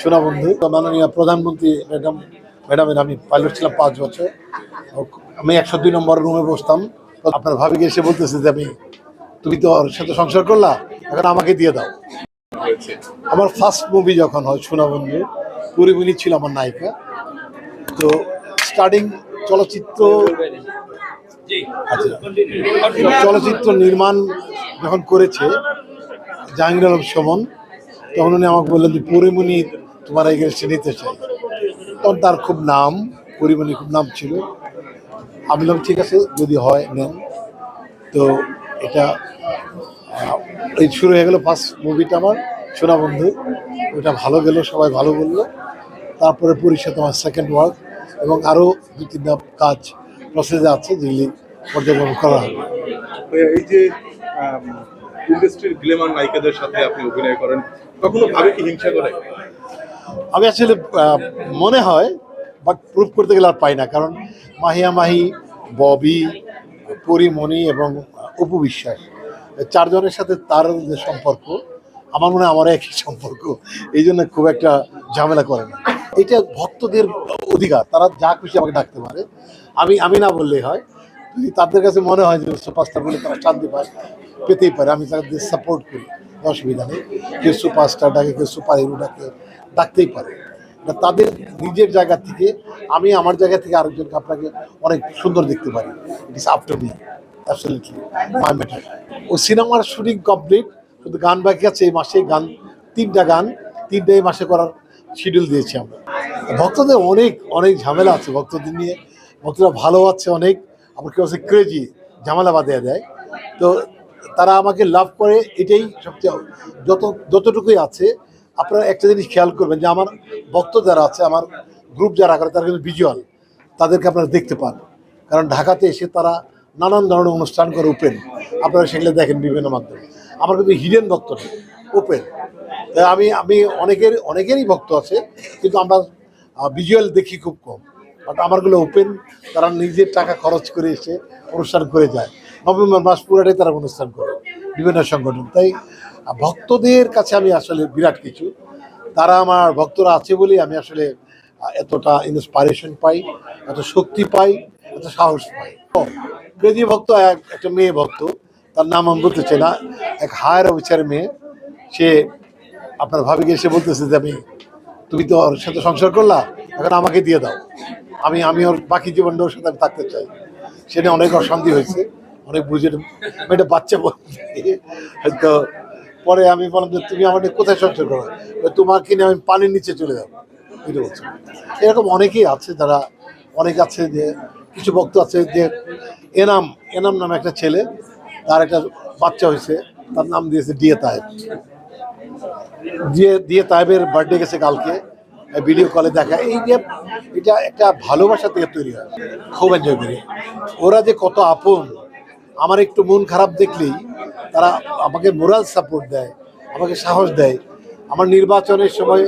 শোনা বন্ধু, মাননীয় প্রধানমন্ত্রী ম্যাডামের আমি পাইলট ছিলাম 5 বছর। আমি 102 নম্বর রুমে বসতাম। আপনার ভাবিকে এসে বলতেছে যে তুমি তো ওর সাথে সংসার করলা, এখন আমাকে দিয়ে দাও। আমার ফার্স্ট মুভি যখন হয় শোনা বন্ধু, পরিমণি ছিল আমার নায়িকা। তো স্টার্টিং চলচ্চিত্র চলচ্চিত্র নির্মাণ যখন করেছে জাহাঙ্গীর আলম সুমন, তখন উনি আমাকে বললেন যে পরিমণি তোমার এগেনস্টে নিতে চাই। তখন তার খুব নাম, পরিমণি খুব নাম ছিল। আমি বললাম ঠিক আছে, যদি হয় নেন। তো এটা এই শুরু হয়ে গেল ফার্স্ট মুভিটা আমার সোনা বন্ধু। ওটা ভালো গেল, সবাই ভালো বললো। তারপরে পরিষদ আমার সেকেন্ড ওয়ার্ক, এবং আরও 2-3টা কাজ প্রসেসে আছে যেগুলি পর্যবেক্ষণ করা হবে। এই যে ইন্ডাস্ট্রির গ্ল্যামার নায়িকাদের সাথে আপনি অভিনয় করেন, কখনো ভাবে কি হিংসা করে? আমি আসলে মনে হয়, বাট প্রুভ করতে গেলে আর পাই না। কারণ মাহিয়া মাহি, ববি, পরিমণি এবং অপু বিশ্বাস, 4 জনের সাথে তার যে সম্পর্ক, আমার মনে হয় আমার একই সম্পর্ক। এই জন্য খুব একটা ঝামেলা করে না। এটা ভক্তদের অধিকার, তারা যা খুশি আমাকে ডাকতে পারে। আমি না বললেই হয়। যদি তাদের কাছে মনে হয় যে সুপারস্টার বলে তারা শান্তি পায়, পেতেই পারে। আমি তাদের সাপোর্ট করি, অসুবিধা নেই। কেউ সুপারস্টার ডাকে, কেউ সুপার হিরো ডাকে, ডাকতেই পারে। তাদের নিজের জায়গা থেকে, আমি আমার জায়গা থেকে আরেকজনকে আপনাকে অনেক সুন্দর দেখতে পারি। It is up to me, absolutely my matter. ও সিনেমার শুটিং কমপ্লিট, শুধু গান বাকি আছে। এই মাসে গান 3টা গান, 3টা এই মাসে করার শিডিউল দিয়েছি আমরা। ভক্তদের অনেক অনেক ঝামেলা আছে ভক্তদের নিয়ে। ভক্তরা ভালো আছে অনেক, আবার কেউ আছে ক্রেজি, ঝামেলা বাঁধিয়ে দেয়। তো তারা আমাকে লাভ করে, এটাই সবচেয়ে যতটুকুই আছে। আপনারা একটা জিনিস খেয়াল করবেন যে আমার ভক্ত যারা আছে, আমার গ্রুপ যারা করে, তারা কিন্তু ভিজুয়াল, তাদেরকে আপনারা দেখতে পান। কারণ ঢাকাতে এসে তারা নানান ধরনের অনুষ্ঠান করে ওপেন, আপনারা সেগুলো দেখেন বিভিন্ন মাধ্যমে। আমার কিন্তু হিডেন ভক্ত নেই, ওপেন। তাই আমি অনেকেরই ভক্ত আছে, কিন্তু আমরা ভিজুয়াল দেখি খুব কম। বাট আমারগুলো ওপেন, তারা নিজের টাকা খরচ করে এসে অনুষ্ঠান করে যায়। নভেম্বর মাস পুরাটাই তারা অনুষ্ঠান করে বিভিন্ন সংগঠন। তাই ভক্তদের কাছে আমি আসলে বিরাট কিছু। তারা আমার ভক্তরা আছে বলেই আমি আসলে এতটা ইন্সপাইরেশন পাই, এত শক্তি পাই, এত সাহস পাই। ক্রেজি ভক্ত একটা মেয়ে ভক্ত, তার নাম আমি বলতে চাই না, এক হায়ার অফিসারের মেয়ে। সে আপনার ভাবিকে এসে বলতেছে যে তুমি তো ওর সাথে সংসার করলা, এখন আমাকে দিয়ে দাও। আমি ওর বাকি জীবনটা ওর সাথে আমি থাকতে চাই। সেটা অনেক অশান্তি হয়েছে, অনেক বুঝে। এটা বাচ্চা বলতে, তো পরে আমি বললাম যে তুমি আমাকে কোথায় সংসার করো, তোমাকে নিয়ে আমি পানির নিচে চলে যাবো, এটা বলছে। এরকম অনেকেই আছে, যারা অনেক আছে। যে কিছু ভক্ত আছে, যে এনাম এনাম নামে একটা ছেলে, তার একটা বাচ্চা হয়েছে, তার নাম দিয়েছে ডিএ তায়েব। দিয়ে তাইবের বার্থডে গেছে কালকে, ভিডিও কলে দেখা। এই যে এটা একটা ভালোবাসা থেকে তৈরি হয়, খুব এনজয় করি। ওরা যে কত আপন, আমার একটু মন খারাপ দেখলেই তারা আমাকে মোরাল সাপোর্ট দেয়, আমাকে সাহস দেয়। আমার নির্বাচনের সময়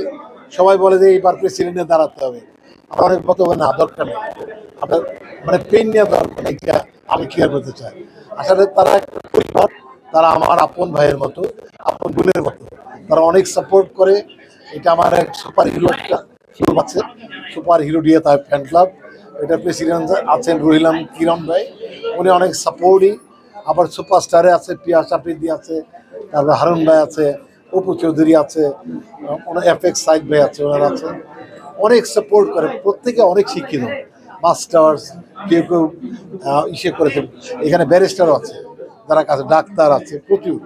সবাই বলে যে এইবার প্রেসিডেন্টে দাঁড়াতে হবে, আমার অনেক বক্তব্য না, দরকার নেই, আপনার মানে পেন নেওয়া দরকার নেই, এটা আমি ক্লিয়ার করতে চাই। আসলে তারা একটা পরিবার, তারা আমার আপন ভাইয়ের মতো, আপন বোনের মতো। তারা অনেক সাপোর্ট করে। এটা আমার এক সুপার হিরো একটা গ্রুপ আছে, সুপার হিরো দিয়ে তার ফ্যান ক্লাব। এটার প্রেসিডেন্ট আছেন রহিলাম কিরণ ভাই, উনি অনেক সাপোর্টই। আবার সুপারস্টারে আছে পিয়া চাপড়ি আছে, তারপর হারুন ভাই আছে, অপু চৌধুরী আছে, এফএক্স সাইদ ভাই আছে, ওনারা আছে, অনেক সাপোর্ট করে। প্রত্যেকে অনেক শিক্ষিত, মাস্টার্স, কেউ কেউ ইসে করেছে। এখানে ব্যারিস্টারও আছে, যারা কাছে ডাক্তার আছে, প্রচুর।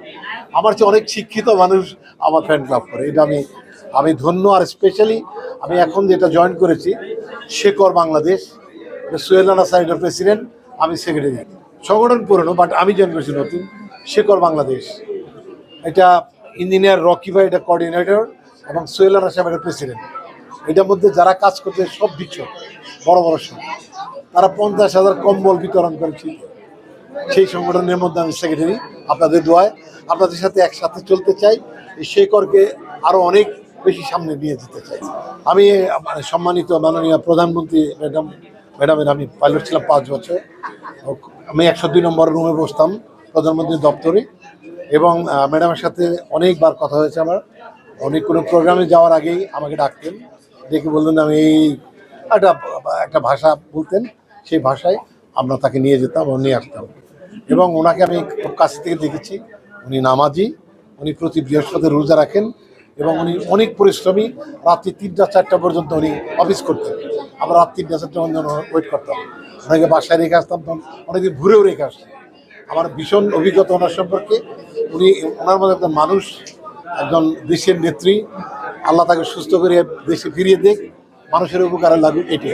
আমার চেয়ে অনেক শিক্ষিত মানুষ আমার ফ্যান ক্লাব করে, এটা আমি ধন্য। আর স্পেশালি আমি এখন যেটা জয়েন করেছি, শেকর বাংলাদেশ, সোহেল রানা স্যার এটার প্রেসিডেন্ট, আমি সেক্রেটারি। সংগঠন পুরনো, বাট আমি জয়েন করেছি নতুন, শেকর বাংলাদেশ। এটা ইঞ্জিনিয়ার রকি ভাই এটা কোঅর্ডিনেটর, এবং সোহেল রানা সাহেব এটা প্রেসিডেন্ট। এটার মধ্যে যারা কাজ করছে সব দিচ্ছ বড় বড় সব, তারা 50,000 কম্বল বিতরণ করেছি। সেই সংগঠনের মধ্যে আমি সেক্রেটারি। আপনাদের দোয়ায় আপনাদের সাথে একসাথে চলতে চাই, এই শেকরকে আরও অনেক বেশি সামনে নিয়ে যেতে চাই। আমি সম্মানিত মাননীয় প্রধানমন্ত্রী ম্যাডামের আমি পাইলট ছিলাম 5 বছর। আমি 102 নম্বর রুমে বসতাম প্রধানমন্ত্রীর দপ্তরে, এবং ম্যাডামের সাথে অনেকবার কথা হয়েছে আমার। উনি কোনো প্রোগ্রামে যাওয়ার আগেই আমাকে ডাকতেন, ডেকে বলতেন আমি এই একটা একটা ভাষা বলতেন, সেই ভাষায় আমরা তাকে নিয়ে যেতাম এবং নিয়ে আসতাম। এবং ওনাকে আমি খুব কাছ থেকে দেখেছি, উনি নামাজি, উনি প্রতি বৃহস্পতি রোজা রাখেন এবং উনি অনেক পরিশ্রমী। রাত্রি 3টা-4টা পর্যন্ত উনি অফিস করতেন, আমরা রাত 3টা-4টা পর্যন্ত ওয়েট করতাম, ওনাকে বাসায় রেখে আসতাম, তখন অনেকদিন ঘুরেও রেখে আসতাম। আমার ভীষণ অভিজ্ঞতা ওনার সম্পর্কে। উনি ওনার মধ্যে একজন মানুষ, একজন দেশের নেত্রী, আল্লাহ তাকে সুস্থ করে দেশে ফিরিয়ে দেখ, মানুষের উপকারে লাগুক, এটি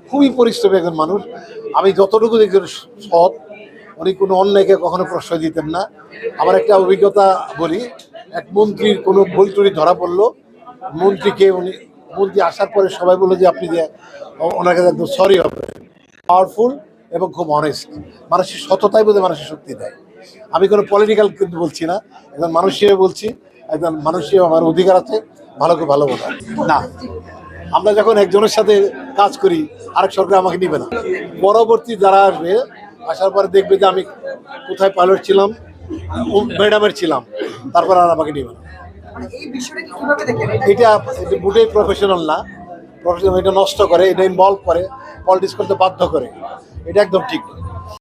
খুবই পরিশ্রমী একজন মানুষ। আমি যতটুকু দেখছি সৎ, উনি কোনো অন্যায়কে কখনো প্রশ্রয় দিতেন না। আমার একটা অভিজ্ঞতা বলি, এক মন্ত্রীর কোনো ভুল ত্রুটি ধরা পড়লো, মন্ত্রী আসার পরে সবাই বললো যে আপনি যে ওনার কাছে একদম সরি হবে। পাওয়ারফুল এবং খুব অনেস্ট, মানুষের সততাই বোধহয় মানুষের শক্তি দেয়। আমি কোনো পলিটিক্যাল কিন্তু বলছি না, একজন মানুষ হিসেবে বলছি, একজন মানুষ হিসেবে আমার অধিকার আছে ভালোকে ভালো বলা। না, আমরা যখন একজনের সাথে কাজ করি আরেক সরকার আমাকে নিবে না। পরবর্তী যারা আসবে, আসার পরে দেখবে যে আমি কোথায় পাইলট ছিলাম, ম্যাডামের ছিলাম, তারপর আর আমাকে নিবে না। মানে এই বিষয়টা কিভাবে দেখেন? এটা মোটেই প্রফেশনাল না। প্রফেশনাল এটা নষ্ট করে, এটা ইনভলভ করে, পলিটিক্স করতে বাধ্য করে, এটা একদম ঠিক না।